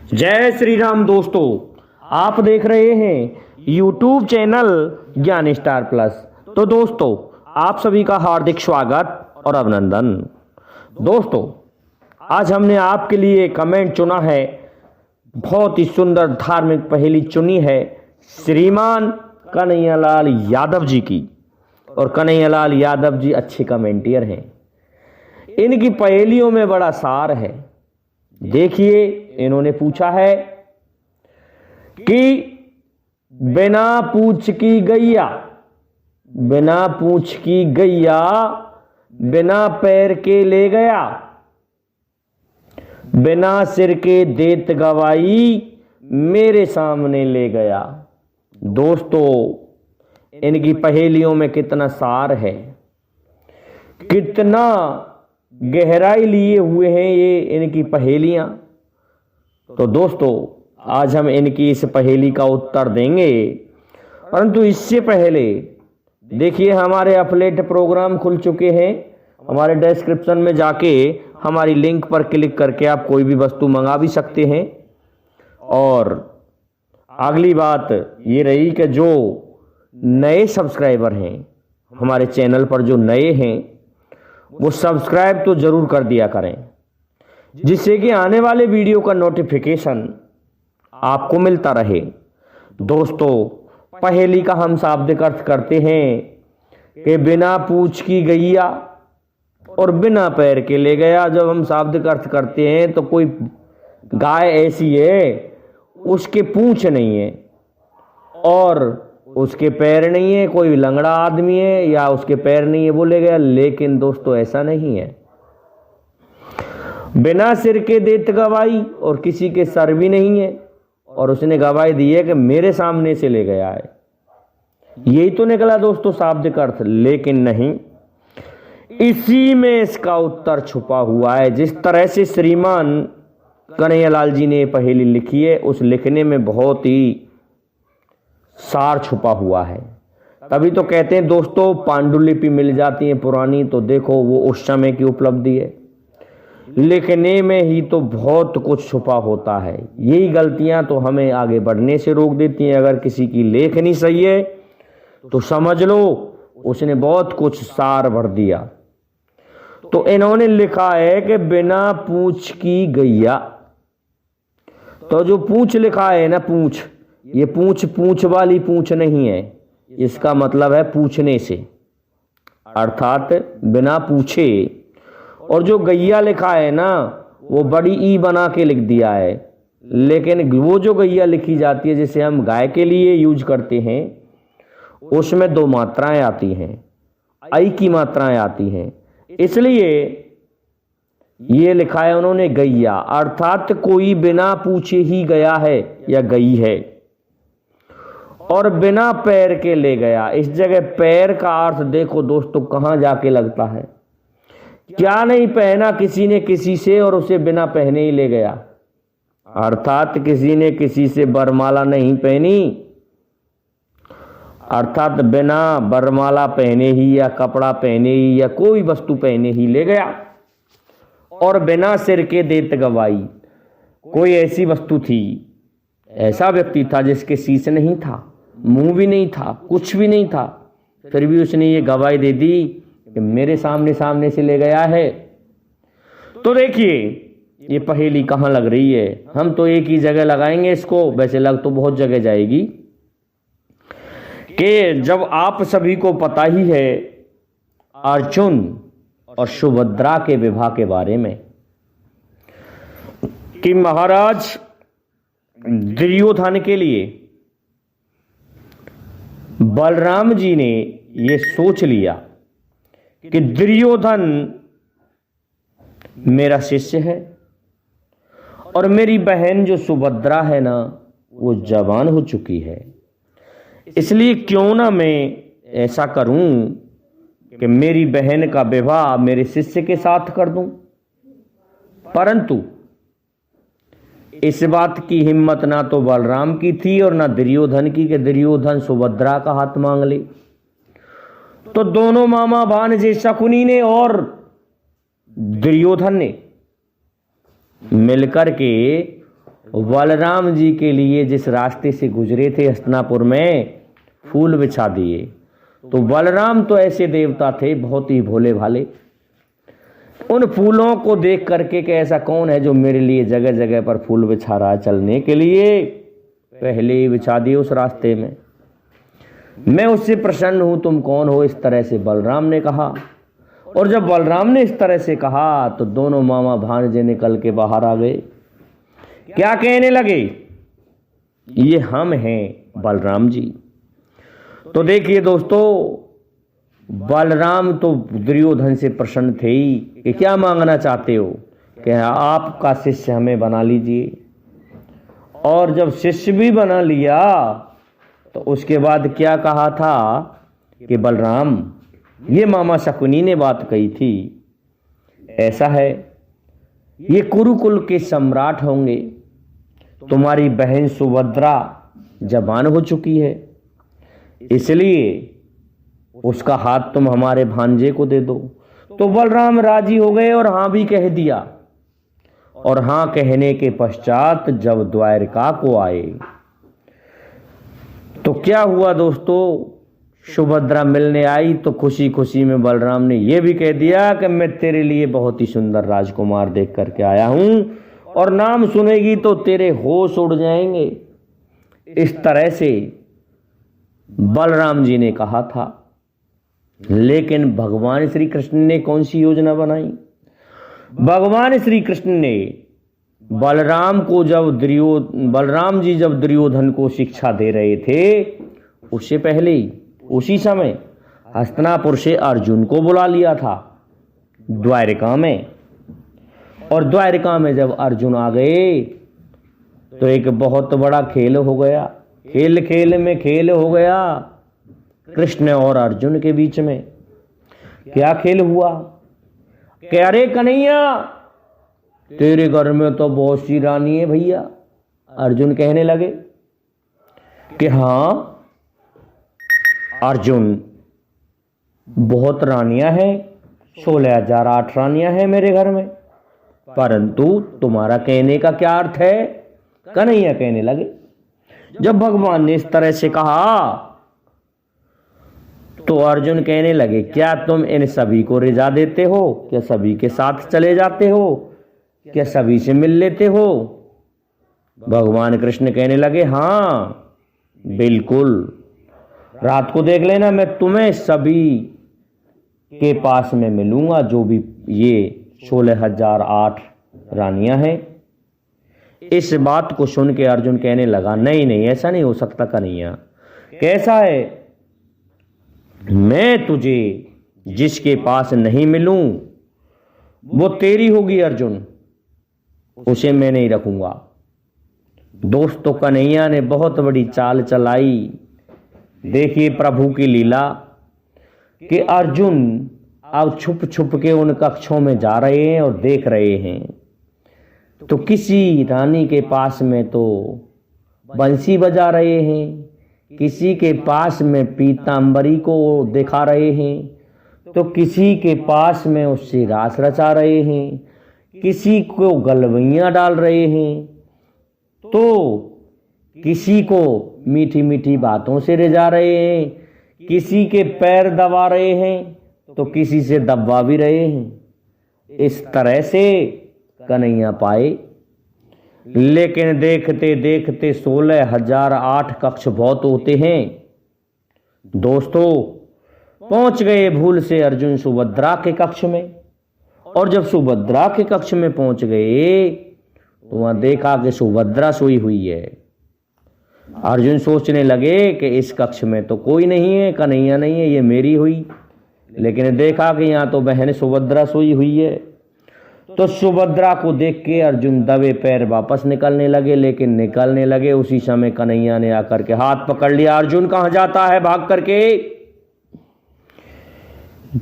जय श्री राम दोस्तों, आप देख रहे हैं YouTube चैनल ज्ञान स्टार प्लस। तो दोस्तों, आप सभी का हार्दिक स्वागत और अभिनंदन। दोस्तों, आज हमने आपके लिए कमेंट चुना है, बहुत ही सुंदर धार्मिक पहेली चुनी है श्रीमान कन्हैयालाल यादव जी की। और कन्हैयालाल यादव जी अच्छे कमेंटियर हैं। इनकी पहेलियों में बड़ा सार है। देखिए, इन्होंने पूछा है कि बिना पूछ की गैया, बिना पूछ की गैया बिना पैर के ले गया, बिना सिर के देत गवाई मेरे सामने ले गया। दोस्तों, इनकी पहेलियों में कितना सार है, कितना गहराई लिए हुए हैं ये इनकी पहेलियां। तो दोस्तों, आज हम इनकी इस पहेली का उत्तर देंगे, परंतु इससे पहले देखिए, हमारे अफिलिएट प्रोग्राम खुल चुके हैं। हमारे डिस्क्रिप्शन में जाके हमारी लिंक पर क्लिक करके आप कोई भी वस्तु मंगा भी सकते हैं। और अगली बात ये रही कि जो नए सब्सक्राइबर हैं हमारे चैनल पर, जो नए हैं, वो सब्सक्राइब तो जरूर कर दिया करें, जिससे कि आने वाले वीडियो का नोटिफिकेशन आपको मिलता रहे। दोस्तों, पहेली का हम शाब्दिक अर्थ करते हैं कि बिना पूछ की गैया और बिना पैर के ले गया। जब हम शाब्दिक अर्थ करते हैं तो कोई गाय ऐसी है, उसके पूंछ नहीं है और उसके पैर नहीं है, कोई लंगड़ा आदमी है या उसके पैर नहीं है, वो ले गया। लेकिन दोस्तों, ऐसा नहीं है। बिना सिर के देत गवाही, और किसी के सर भी नहीं है और उसने गवाही दी है कि मेरे सामने से ले गया है। यही तो निकला दोस्तों शाब्दिक अर्थ। लेकिन नहीं, इसी में इसका उत्तर छुपा हुआ है। जिस तरह से श्रीमान कन्हैयालाल जी ने पहेली लिखी है, उस लिखने में बहुत ही सार छुपा हुआ है। तभी तो कहते हैं दोस्तों, पांडुलिपि मिल जाती है पुरानी, तो देखो वो उस समय की उपलब्धि है। लिखने में ही तो बहुत कुछ छुपा होता है। यही गलतियां तो हमें आगे बढ़ने से रोक देती हैं। अगर किसी की लेखनी सही है तो समझ लो उसने बहुत कुछ सार भर दिया। तो इन्होंने लिखा है कि बिना पूछ की गैया। तो जो पूछ लिखा है ना, पूछ, ये पूछ वाली पूछ नहीं है। इसका मतलब है पूछने से, अर्थात बिना पूछे। और जो गैया लिखा है ना, वो बड़ी ई बना के लिख दिया है। लेकिन वो जो गैया लिखी जाती है, जिसे हम गाय के लिए यूज करते हैं, उसमें दो मात्राएं आती हैं, आई की मात्राएं आती हैं। इसलिए ये लिखा है उन्होंने गैया, अर्थात कोई बिना पूछे ही गया है या गई है। और बिना पैर के ले गया, इस जगह पैर का अर्थ देखो दोस्तों कहां जाके लगता है। क्या नहीं पहना किसी ने किसी से और उसे बिना पहने ही ले गया, अर्थात किसी ने किसी से बरमाला नहीं पहनी, अर्थात बिना बरमाला पहने ही या कपड़ा पहने ही या कोई वस्तु पहने ही ले गया। और बिना सिर के देत गवाही, कोई ऐसी वस्तु थी, ऐसा व्यक्ति था जिसके शीश नहीं था, मुंह भी नहीं था, कुछ भी नहीं था, फिर भी उसने ये गवाही दे दी कि मेरे सामने से ले गया है। तो देखिए, ये पहेली कहां लग रही है। हम तो एक ही जगह लगाएंगे इसको, वैसे लग तो बहुत जगह जाएगी। कि जब आप सभी को पता ही है अर्जुन और सुभद्रा के विवाह के बारे में, कि महाराज दुर्योधन के लिए बलराम जी ने ये सोच लिया कि दुर्योधन मेरा शिष्य है और मेरी बहन जो सुभद्रा है ना, वो जवान हो चुकी है। इसलिए क्यों ना मैं ऐसा करूं कि मेरी बहन का विवाह मेरे शिष्य के साथ कर दूं। परंतु इस बात की हिम्मत ना तो बलराम की थी और ना दुर्योधन की कि दुर्योधन सुभद्रा का हाथ मांग ले। तो दोनों मामा भांजे शकुनी ने और दुर्योधन ने मिलकर के बलराम जी के लिए जिस रास्ते से गुजरे थे हस्तिनापुर में, फूल बिछा दिए। तो बलराम तो ऐसे देवता थे बहुत ही भोले भाले, उन फूलों को देख करके कि ऐसा कौन है जो मेरे लिए जगह जगह पर फूल बिछा रहा है चलने के लिए, पहले ही बिछा दिए उस रास्ते में। मैं उससे प्रसन्न हूं, तुम कौन हो, इस तरह से बलराम ने कहा। और जब बलराम ने इस तरह से कहा तो दोनों मामा भांजे निकल के बाहर आ गए। क्या कहने लगे, ये हम हैं बलराम जी। तो देखिए दोस्तों, बलराम तो दुर्योधन से प्रसन्न थे ही कि क्या मांगना चाहते हो, कि आपका शिष्य हमें बना लीजिए। और जब शिष्य भी बना लिया तो उसके बाद क्या कहा था कि बलराम, ये मामा शकुनी ने बात कही थी, ऐसा है ये कुरुकुल के सम्राट होंगे, तुम्हारी बहन सुभद्रा जवान हो चुकी है, इसलिए उसका हाथ तुम हमारे भांजे को दे दो। तो बलराम राजी हो गए और हाँ भी कह दिया। और हाँ कहने के पश्चात जब द्वारका को आए तो क्या हुआ दोस्तों, सुभद्रा मिलने आई तो खुशी खुशी में बलराम ने यह भी कह दिया कि मैं तेरे लिए बहुत ही सुंदर राजकुमार देख करके आया हूं और नाम सुनेगी तो तेरे होश उड़ जाएंगे। इस तरह से बलराम जी ने कहा था। लेकिन भगवान श्री कृष्ण ने कौन सी योजना बनाई, भगवान श्री कृष्ण ने बलराम जी जब दुर्योधन को शिक्षा दे रहे थे, उससे पहले ही उसी समय हस्तिनापुर से अर्जुन को बुला लिया था द्वारका में। और द्वारका में जब अर्जुन आ गए तो एक बहुत बड़ा खेल हो गया, खेल खेल में खेल हो गया कृष्ण और अर्जुन के बीच में। क्या खेल हुआ कि अरे कन्हैया, तेरे घर में तो बहुत सी रानी है भैया। अर्जुन कहने लगे कि हाँ अर्जुन, बहुत रानियां हैं, 16,008 रानियां हैं मेरे घर में, परंतु तुम्हारा कहने का क्या अर्थ है, कन्हैया कहने लगे। जब भगवान ने इस तरह से कहा तो अर्जुन कहने लगे, क्या तुम इन सभी को रिझा देते हो, क्या सभी के साथ चले जाते हो, क्या सभी से मिल लेते हो। भगवान कृष्ण कहने लगे, हाँ बिल्कुल, रात को देख लेना, मैं तुम्हें सभी के पास में मिलूंगा, जो भी ये 16,008 रानियां हैं। इस बात को सुन के अर्जुन कहने लगा, नहीं नहीं ऐसा नहीं हो सकता कन्हैया। कैसा है, मैं तुझे जिसके पास नहीं मिलूं वो तेरी होगी अर्जुन, उसे मैं नहीं रखूंगा। दोस्तों कन्हैया ने बहुत बड़ी चाल चलाई। देखिए प्रभु की लीला कि अर्जुन अब छुप छुप के उन कक्षों में जा रहे हैं और देख रहे हैं। तो किसी रानी के पास में तो बंसी बजा रहे हैं, किसी के पास में पीतांबरी को दिखा रहे हैं, तो किसी के पास में उससे रास रचा रहे हैं, किसी को गलवैयां डाल रहे हैं, तो किसी को मीठी मीठी बातों से रिझा रहे हैं, किसी के पैर दबा रहे हैं, तो किसी से दबा भी रहे हैं। इस तरह से कन्हैया पाए। लेकिन देखते देखते 16,008 कक्ष बहुत होते हैं दोस्तों। पहुंच गए भूल से अर्जुन सुभद्रा के कक्ष में। और जब सुभद्रा के कक्ष में पहुंच गए तो वहां देखा कि सुभद्रा सोई हुई है। अर्जुन सोचने लगे कि इस कक्ष में तो कोई नहीं है, कन्हैया नहीं है, ये मेरी हुई। लेकिन देखा कि यहाँ तो बहन सुभद्रा सोई हुई है। तो सुभद्रा को देख के अर्जुन दबे पैर वापस निकलने लगे। लेकिन निकलने लगे उसी समय कन्हैया ने आकर के हाथ पकड़ लिया। अर्जुन कहाँ जाता है भाग करके,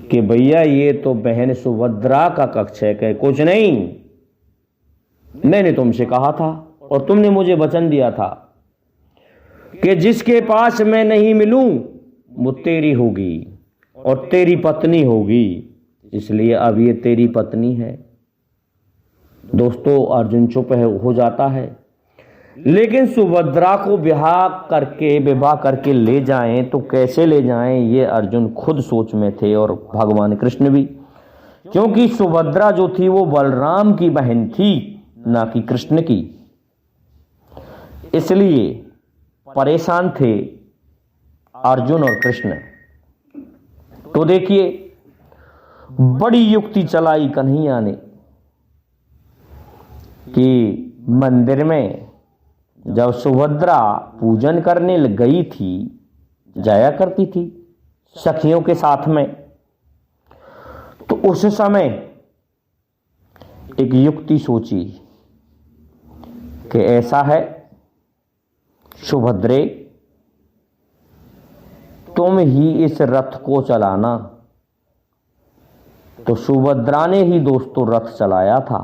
कि भैया ये तो बहन सुभद्रा का कक्ष है। कहे कुछ नहीं, मैंने तुमसे कहा था और तुमने मुझे वचन दिया था कि जिसके पास मैं नहीं मिलूं वो तेरी होगी और तेरी पत्नी होगी, इसलिए अब ये तेरी पत्नी है। दोस्तों अर्जुन चुप हो जाता है। लेकिन सुभद्रा को विवाह करके ले जाएं तो कैसे ले जाएं, ये अर्जुन खुद सोच में थे और भगवान कृष्ण भी, क्योंकि सुभद्रा जो थी वो बलराम की बहन थी, ना कि कृष्ण की। इसलिए परेशान थे अर्जुन और कृष्ण। तो देखिए, बड़ी युक्ति चलाई कन्हैया ने कि मंदिर में जब सुभद्रा पूजन करने गई थी, जाया करती थी सखियों के साथ में, तो उस समय एक युक्ति सोची कि ऐसा है, सुभद्रे तुम ही इस रथ को चलाना। तो सुभद्रा ने ही दोस्तों रथ चलाया था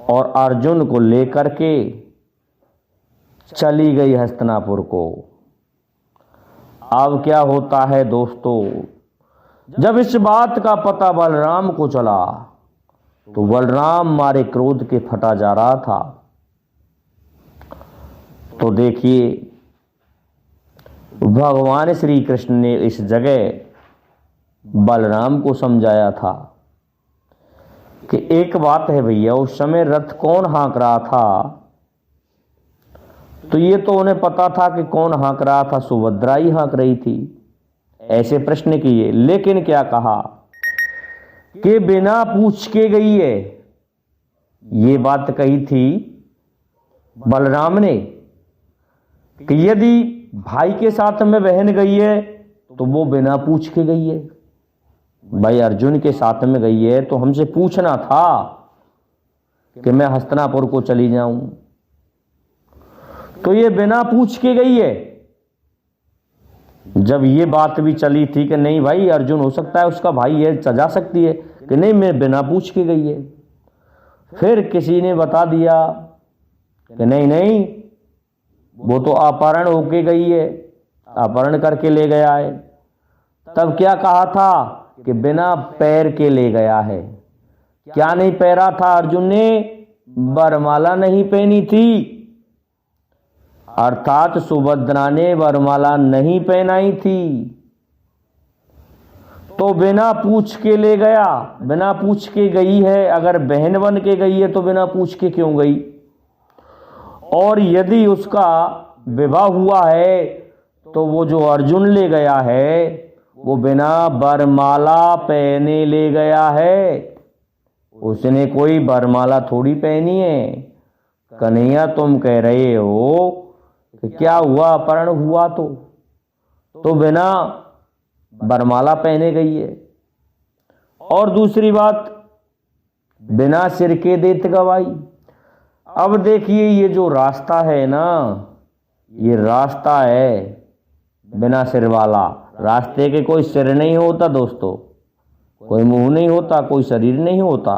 और अर्जुन को लेकर के चली गई हस्तिनापुर को। अब क्या होता है दोस्तों, जब इस बात का पता बलराम को चला तो बलराम मारे क्रोध के फटा जा रहा था। तो देखिए, भगवान श्री कृष्ण ने इस जगह बलराम को समझाया था कि एक बात है भैया, उस समय रथ कौन हाँक रहा था, तो ये तो उन्हें पता था कि कौन हाँक रहा था, सुभद्रा ही हाँक रही थी। ऐसे प्रश्न किए, लेकिन क्या कहा कि बिना पूछ के गई है, ये बात कही थी बलराम ने कि यदि भाई के साथ में बहन गई है तो वो बिना पूछ के गई है, भाई अर्जुन के साथ में गई है तो हमसे पूछना था कि मैं हस्तिनापुर को चली जाऊं, तो ये बिना पूछ के गई है। जब ये बात भी चली थी कि नहीं भाई अर्जुन हो सकता है उसका भाई है, जा सकती है, कि नहीं मैं बिना पूछ के गई है। फिर किसी ने बता दिया कि नहीं नहीं वो तो अपहरण होके गई है, अपहरण करके ले गया है। तब क्या कहा था कि बिना पैर के ले गया है। क्या नहीं पहना था अर्जुन ने, वरमाला नहीं पहनी थी, अर्थात सुभद्रा ने वरमाला नहीं पहनाई थी, तो बिना पूछ के ले गया, बिना पूछ के गई है। अगर बहन बन के गई है तो बिना पूछ के क्यों गई, और यदि उसका विवाह हुआ है तो वो जो अर्जुन ले गया है वो बिना वरमाला पहने ले गया है, उसने कोई वरमाला थोड़ी पहनी है। कन्हैया तुम कह रहे हो कि क्या हुआ, अपहरण हुआ तो बिना वरमाला पहने गई है। और दूसरी बात, बिना सिर के देत गवाई। अब देखिए ये जो रास्ता है ना, ये रास्ता है बिना सिर वाला। रास्ते के कोई सिर नहीं होता दोस्तों, कोई मुंह नहीं होता, कोई शरीर नहीं होता।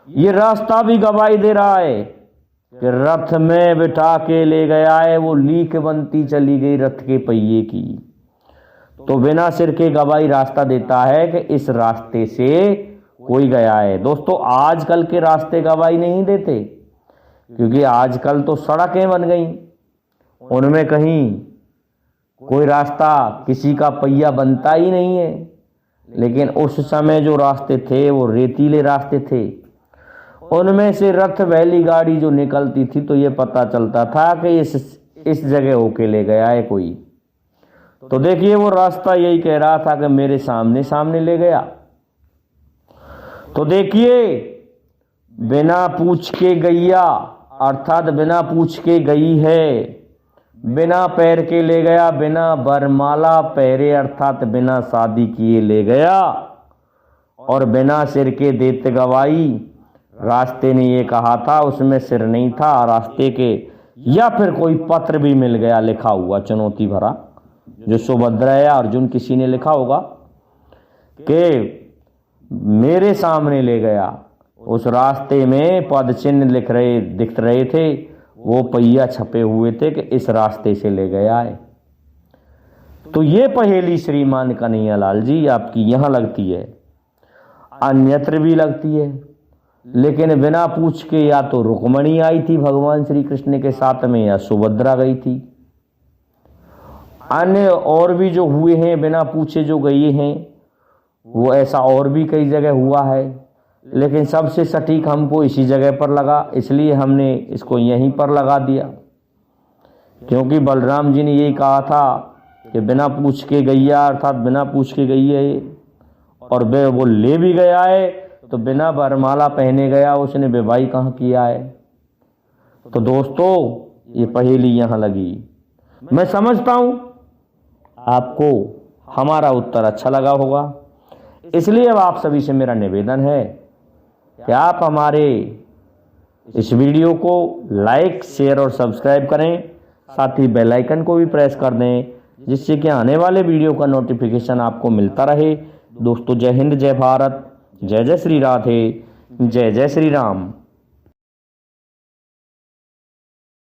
ये रास्ता भी गवाही दे रहा है कि रथ में बिठा के ले गया है, वो लीक बनती चली गई रथ के पहिए की। तो बिना सिर के गवाही रास्ता देता है कि इस रास्ते से कोई गया है। दोस्तों आजकल के रास्ते गवाही नहीं देते, क्योंकि आजकल तो सड़कें बन गई, उनमें कहीं कोई रास्ता किसी का पहिया बनता ही नहीं है। लेकिन उस समय जो रास्ते थे वो रेतीले रास्ते थे, उनमें से रथ बैली गाड़ी जो निकलती थी तो ये पता चलता था कि इस जगह होके ले गया है कोई। तो देखिए वो रास्ता यही कह रहा था कि मेरे सामने सामने ले गया। तो देखिए बिना पूछ के गैया, अर्थात बिना पूछ के गई है, बिना पैर के ले गया, बिना वरमाला पहरे अर्थात बिना शादी किए ले गया, और बिना सिर के देते गवाही। रास्ते ने ये कहा था, उसमें सिर नहीं था रास्ते के, या फिर कोई पत्र भी मिल गया लिखा हुआ चुनौती भरा, जो सुभद्रा या अर्जुन किसी ने लिखा होगा कि मेरे सामने ले गया। उस रास्ते में पद चिन्ह दिख रहे थे, वो पहिया छपे हुए थे कि इस रास्ते से ले गया है। तो ये पहेली श्रीमान कन्हैया लाल जी आपकी यहां लगती है, अन्यत्र भी लगती है। लेकिन बिना पूछ के या तो रुक्मणी आई थी भगवान श्री कृष्ण के साथ में या सुभद्रा गई थी। अन्य और भी जो हुए हैं बिना पूछे जो गए हैं वो ऐसा और भी कई जगह हुआ है, लेकिन सबसे सटीक हमको इसी जगह पर लगा, इसलिए हमने इसको यहीं पर लगा दिया। क्योंकि बलराम जी ने यही कहा था कि बिना पूछ के गैया अर्थात बिना पूछ के गई है, और वो ले भी गया है तो बिना वरमाला पहने गया, उसने विवाह कहाँ किया है। तो दोस्तों ये पहेली यहाँ लगी। मैं समझता हूँ आपको हमारा उत्तर अच्छा लगा होगा, इसलिए अब आप सभी से मेरा निवेदन है कि आप हमारे इस वीडियो को लाइक, शेयर और सब्सक्राइब करें, साथ ही बेल आइकन को भी प्रेस कर दें, जिससे कि आने वाले वीडियो का नोटिफिकेशन आपको मिलता रहे। दोस्तों जय हिंद, जय भारत, जय जय श्री राधे, जय जय श्री राम।